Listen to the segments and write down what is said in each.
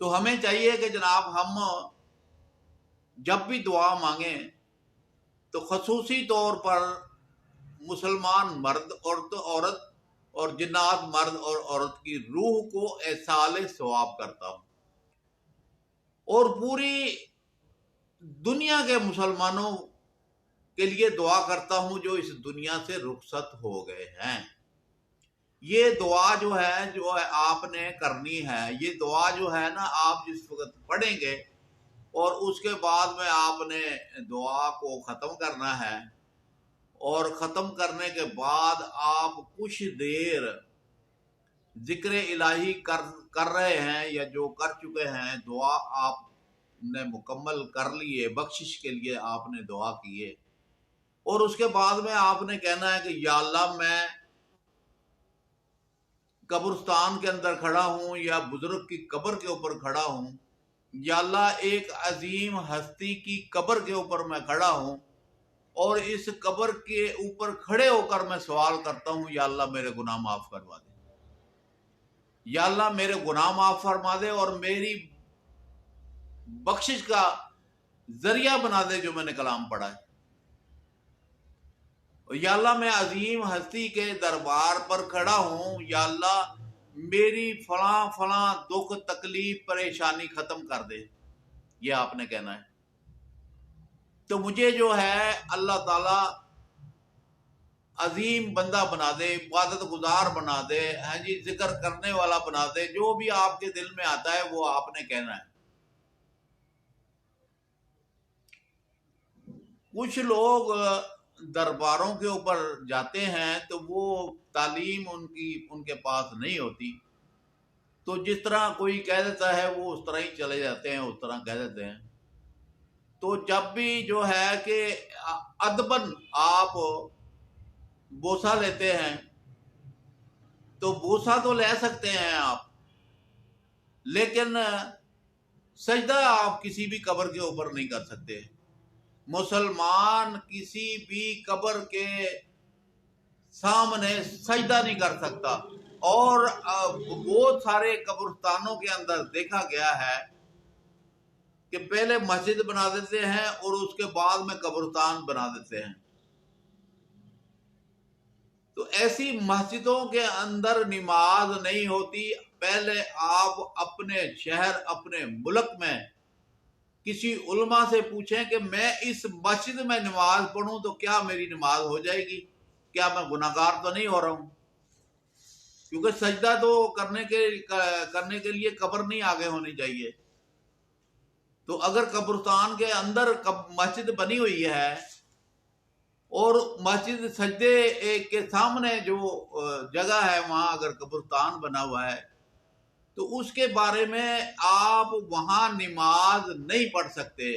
تو ہمیں چاہیے کہ جناب ہم جب بھی دعا مانگیں تو خصوصی طور پر مسلمان مرد عورت اور جنات مرد اور عورت کی روح کو ایصال ثواب کرتا ہوں، اور پوری دنیا کے مسلمانوں کے لیے دعا کرتا ہوں جو اس دنیا سے رخصت ہو گئے ہیں۔ یہ دعا جو ہے آپ نے کرنی ہے، یہ دعا جو ہے نا آپ جس وقت پڑھیں گے اور اس کے بعد میں آپ نے دعا کو ختم کرنا ہے، اور ختم کرنے کے بعد آپ کچھ دیر ذکر الہی کر رہے ہیں یا جو کر چکے ہیں، دعا آپ نے مکمل کر لیے، بخشش کے لیے آپ نے دعا کیے، اور اس کے بعد میں آپ نے کہنا ہے کہ یا اللہ میں قبرستان کے اندر کھڑا ہوں یا بزرگ کی قبر کے اوپر کھڑا ہوں، یا اللہ ایک عظیم ہستی کی قبر کے اوپر میں کھڑا ہوں، اور اس قبر کے اوپر کھڑے ہو کر میں سوال کرتا ہوں یا اللہ میرے گناہ معاف کروا دے، یا اللہ میرے گناہ معاف فرما دے اور میری بخشش کا ذریعہ بنا دے جو میں نے کلام پڑھا ہے، یا اللہ میں عظیم ہستی کے دربار پر کھڑا ہوں، یا اللہ میری فلاں فلاں دکھ تکلیف پریشانی ختم کر دے، یہ آپ نے کہنا ہے۔ تو مجھے جو ہے اللہ تعالی عظیم بندہ بنا دے، عبادت گزار بنا دے، ہاں جی ذکر کرنے والا بنا دے، جو بھی آپ کے دل میں آتا ہے وہ آپ نے کہنا ہے۔ کچھ لوگ درباروں کے اوپر جاتے ہیں تو وہ تعلیم ان کے پاس نہیں ہوتی، تو جس طرح کوئی کہہ دیتا ہے وہ اس طرح ہی چلے جاتے ہیں، اس طرح کہہ دیتے ہیں۔ تو جب بھی جو ہے کہ ادباً آپ بوسہ لیتے ہیں تو بوسہ تو لے سکتے ہیں آپ، لیکن سجدہ آپ کسی بھی قبر کے اوپر نہیں کر سکتے۔ مسلمان کسی بھی قبر کے سامنے سجدہ نہیں کر سکتا، اور بہت سارے قبرستانوں کے اندر دیکھا گیا ہے کہ پہلے مسجد بنا دیتے ہیں اور اس کے بعد میں قبرستان بنا دیتے ہیں۔ تو ایسی مسجدوں کے اندر نماز نہیں ہوتی۔ پہلے آپ اپنے شہر اپنے ملک میں کسی علماء سے پوچھیں کہ میں اس مسجد میں نماز پڑھوں تو کیا میری نماز ہو جائے گی، کیا میں گناہ گار تو نہیں ہو رہا ہوں؟ کیونکہ سجدہ تو کرنے کے لیے قبر نہیں آگے ہونی چاہیے۔ تو اگر قبرستان کے اندر مسجد بنی ہوئی ہے اور مسجد سجدے کے سامنے جو جگہ ہے وہاں اگر قبرستان بنا ہوا ہے تو اس کے بارے میں آپ وہاں نماز نہیں پڑھ سکتے۔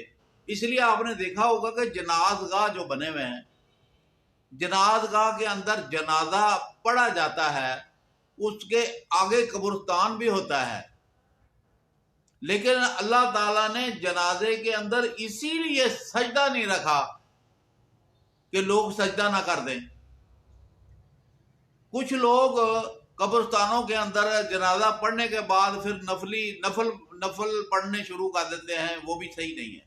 اس لیے آپ نے دیکھا ہوگا کہ جناز گاہ جو بنے ہوئے ہیں، جناز گاہ کے اندر جنازہ پڑھا جاتا ہے، اس کے آگے قبرستان بھی ہوتا ہے، لیکن اللہ تعالیٰ نے جنازے کے اندر اسی لیے سجدہ نہیں رکھا کہ لوگ سجدہ نہ کر دیں۔ کچھ لوگ قبرستانوں کے اندر جنازہ پڑھنے کے بعد پھر نفل پڑھنے شروع کر دیتے ہیں، وہ بھی صحیح نہیں ہے۔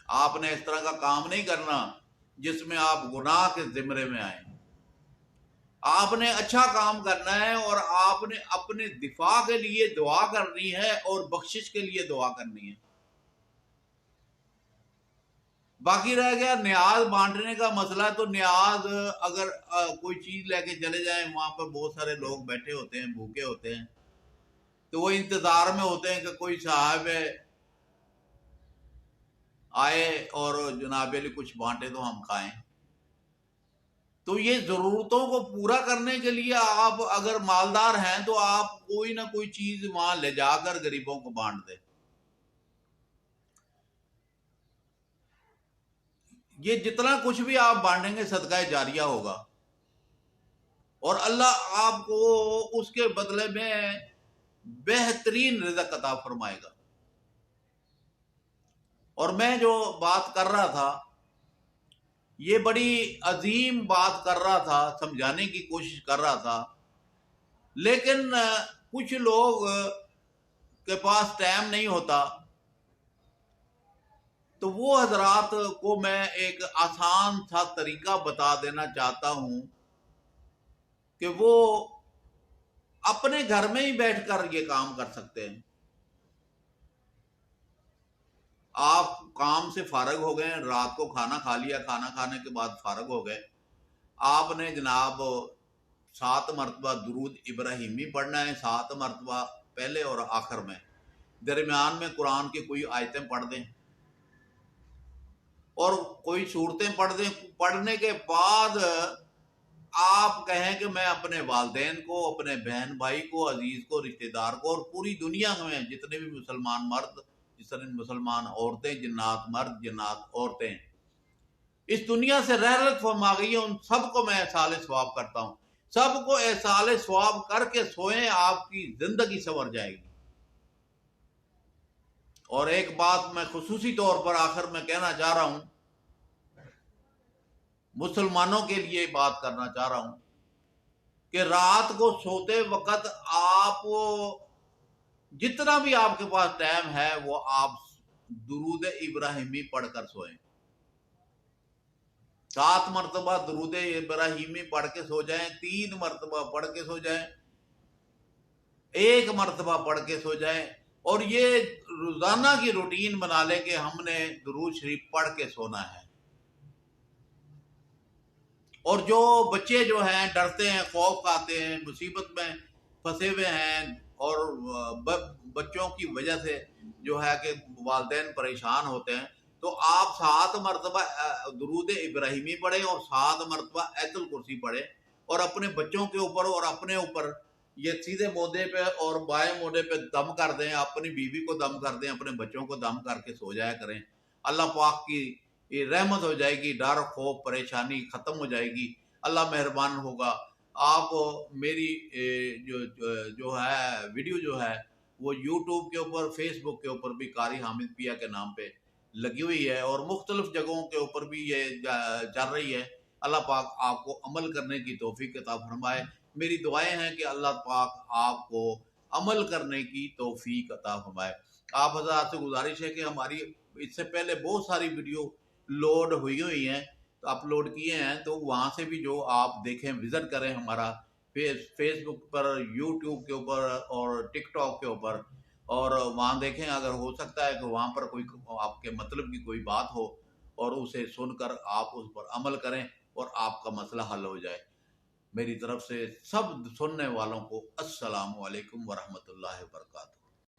آپ نے اس طرح کا کام نہیں کرنا جس میں آپ گناہ کے زمرے میں آئیں۔ آپ نے اچھا کام کرنا ہے اور آپ نے اپنے دفاع کے لیے دعا کرنی ہے اور بخشش کے لیے دعا کرنی ہے۔ باقی رہ گیا نیاز بانٹنے کا مسئلہ، تو نیاز اگر کوئی چیز لے کے چلے جائیں، وہاں پر بہت سارے لوگ بیٹھے ہوتے ہیں، بھوکے ہوتے ہیں، تو وہ انتظار میں ہوتے ہیں کہ کوئی صاحب آئے اور جناب علی کچھ بانٹے تو ہم کھائیں۔ تو یہ ضرورتوں کو پورا کرنے کے لیے آپ اگر مالدار ہیں تو آپ کوئی نہ کوئی چیز وہاں لے جا کر غریبوں کو بانٹ دیں۔ یہ جتنا کچھ بھی آپ بانٹیں گے صدقہ جاریہ ہوگا، اور اللہ آپ کو اس کے بدلے میں بہترین رزق عطا فرمائے گا۔ اور میں جو بات کر رہا تھا یہ بڑی عظیم بات کر رہا تھا، سمجھانے کی کوشش کر رہا تھا، لیکن کچھ لوگ کے پاس ٹائم نہیں ہوتا، تو وہ حضرات کو میں ایک آسان سا طریقہ بتا دینا چاہتا ہوں کہ وہ اپنے گھر میں ہی بیٹھ کر یہ کام کر سکتے ہیں۔ آپ کام سے فارغ ہو گئے، رات کو کھانا کھا لیا، کھانا کھانے کے بعد فارغ ہو گئے، آپ نے جناب 7 مرتبہ درود ابراہیمی پڑھنا ہے، 7 مرتبہ پہلے اور آخر میں، درمیان میں قرآن کی کوئی آیتیں پڑھ دیں اور کوئی صورتیں پڑھ دیں۔ پڑھنے کے بعد آپ کہیں کہ میں اپنے والدین کو، اپنے بہن بھائی کو، عزیز کو، رشتہ دار کو، اور پوری دنیا میں جتنے بھی مسلمان مرد، جتنے مسلمان عورتیں، جنات مرد، جنات عورتیں اس دنیا سے رحلت فرما گئی ہیں، ان سب کو میں احصال ثواب کرتا ہوں۔ سب کو احصال ثواب کر کے سوئیں، آپ کی زندگی سنور جائے گی۔ اور ایک بات میں خصوصی طور پر آخر میں کہنا چاہ رہا ہوں، مسلمانوں کے لیے بات کرنا چاہ رہا ہوں کہ رات کو سوتے وقت آپ جتنا بھی آپ کے پاس ٹائم ہے وہ آپ درود ابراہیمی پڑھ کر سوئیں۔ 7 مرتبہ درود ابراہیمی پڑھ کے سو جائیں، 3 مرتبہ پڑھ کے سو جائیں، 1 مرتبہ پڑھ کے سو جائیں، اور یہ روزانہ کی روٹین بنا لیں کہ ہم نے درود شریف پڑھ کے سونا ہے۔ اور جو بچے جو ہیں ڈرتے ہیں، خوف کھاتے ہیں، مصیبت میں پھنسے ہوئے ہیں، اور بچوں کی وجہ سے جو ہے کہ والدین پریشان ہوتے ہیں، تو آپ 7 مرتبہ درود ابراہیمی پڑھیں اور 7 مرتبہ آیت الکرسی پڑھیں، اور اپنے بچوں کے اوپر اور اپنے اوپر یہ سیدھے موڈے پہ اور بائیں موڈے پہ دم کر دیں، اپنی بیوی کو دم کر دیں، اپنے بچوں کو دم کر کے سو جایا کریں۔ اللہ پاک کی یہ رحمت ہو جائے گی، ڈر خوف پریشانی ختم ہو جائے گی، اللہ مہربان ہوگا۔ آپ میری جو ہے ویڈیو جو ہے وہ یوٹیوب کے اوپر، فیس بک کے اوپر بھی قاری حامد پیا کے نام پہ لگی ہوئی ہے، اور مختلف جگہوں کے اوپر بھی یہ چل رہی ہے۔ اللہ پاک آپ کو عمل کرنے کی توفیق عطا فرمائے۔ میری دعائیں ہیں کہ اللہ پاک آپ کو عمل کرنے کی توفیق عطا فرمائے۔ آپ حضرات سے گزارش ہے کہ ہماری اس سے پہلے بہت ساری ویڈیو لوڈ ہوئی ہیں، تو اپلوڈ کیے ہیں، تو وہاں سے بھی جو آپ دیکھیں، وزٹ کریں ہمارا فیس بک پر، یوٹیوب کے اوپر اور ٹک ٹاک کے اوپر، اور وہاں دیکھیں۔ اگر ہو سکتا ہے کہ وہاں پر کوئی آپ کے مطلب کی کوئی بات ہو اور اسے سن کر آپ اس پر عمل کریں اور آپ کا مسئلہ حل ہو جائے۔ میری طرف سے سب سننے والوں کو السلام علیکم ورحمۃ اللہ وبرکاتہ۔